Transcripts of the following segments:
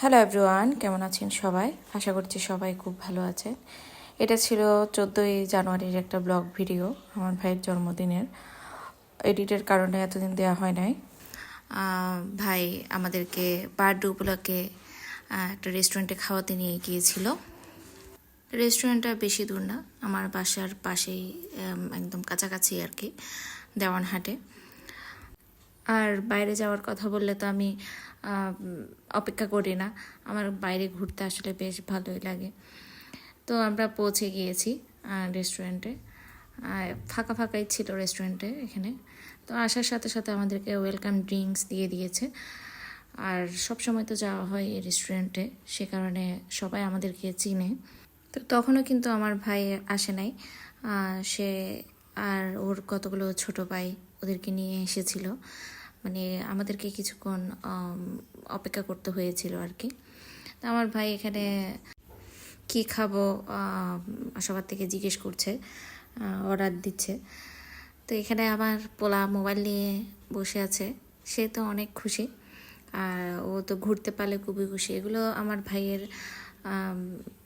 Hello everyone, কেমন আছেন সবাই? আশা করছি সবাই খুব ভালো আছেন। এটা ছিল 14ই জানুয়ারির একটা ব্লগ ভিডিও আমার ভাইয়ের জন্মদিনের। এডিটের কারণে এতদিন দেওয়া হয় নাই। ভাই আমাদেরকে বার্থডে উপলক্ষে একটা রেস্টুরেন্টে খাওয়াতে নিয়ে গিয়েছিল। রেস্টুরেন্টটা বেশি দূর না, আমার বাসার পাশেই, একদম কাছাকাছি আর কি, দেওয়ানহাটে। আর বাইরে যাওয়ার কথা বললে তো আমি অপেক্ষা করি না, আমার বাইরে ঘুরতে আসলে বেশ ভালোই লাগে। তো আমরা পৌঁছে গিয়েছি রেস্টুরেন্টে। ফাঁকা ফাঁকাই ছিল রেস্টুরেন্টে এখানে। তো আসার সাথে সাথে আমাদেরকে ওয়েলকাম ড্রিঙ্কস দিয়ে দিয়েছে। আর সব সময় তো যাওয়া হয় এই রেস্টুরেন্টে, সে কারণে সবাই আমাদেরকে চিনে। তো তখনও কিন্তু আমার ভাই আসে নাই, সে আর ওর কতগুলো ছোট ভাই ওদেরকে নিয়ে এসেছিল। মানে আমাদেরকে কিছুক্ষণ অপেক্ষা করতে হয়েছিল আর কি। তো আমার ভাই এখানে কি খাবো সবার থেকে জিজ্ঞেস করছে, অর্ডার দিচ্ছে। তো এখানে আমার পোলা মোবাইল নিয়ে বসে আছে, সে তো অনেক খুশি। আর ও তো ঘুরতে পারলে খুবই খুশি। এগুলো আমার ভাইয়ের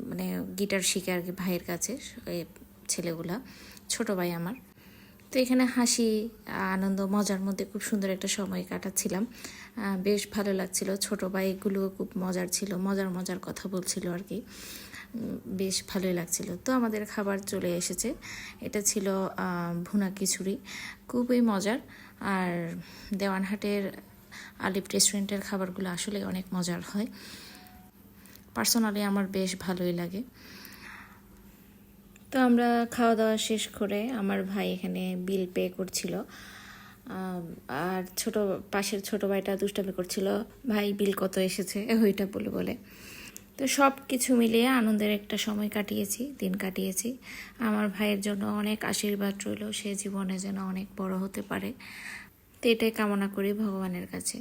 মানে গিটার শিখে আর কি ভাইয়ের কাছে, এই ছেলেগুলা, ছোট ভাই আমার। তো এখানে হাসি আনন্দ মজার মধ্যে খুব সুন্দর একটা সময় কাটাচ্ছিলাম, বেশ ভালো লাগছিল। ছোট ভাইগুলো খুব মজার ছিল, মজার মজার কথা বলছিল আর কি, বেশ ভালোই লাগছিল। তো আমাদের খাবার চলে এসেছে, এটা ছিল ভুনা খিচুড়ি, খুবই মজার। আর দেওয়ানহাটের আলিফ রেস্টুরেন্টের খাবারগুলো আসলে অনেক মজার হয়, পার্সোনালি আমার বেশ ভালোই লাগে। তো আমরা খাওয়া দাওয়া শেষ করে আমার ভাই এখানে বিল পে করছিল, আর পাশের ছোট ভাইটা দুষ্টামি করছিল, ভাই বিল কত এসেছে ওইটা বলে বলে। তো সব কিছু মিলিয়ে আনন্দের একটা সময় দিন কাটিয়েছি। আমার ভাইয়ের জন্য অনেক আশীর্বাদ রইল, সে জীবনে যেন অনেক বড় হতে পারে, তো এটাই কামনা করি ভগবানের কাছে।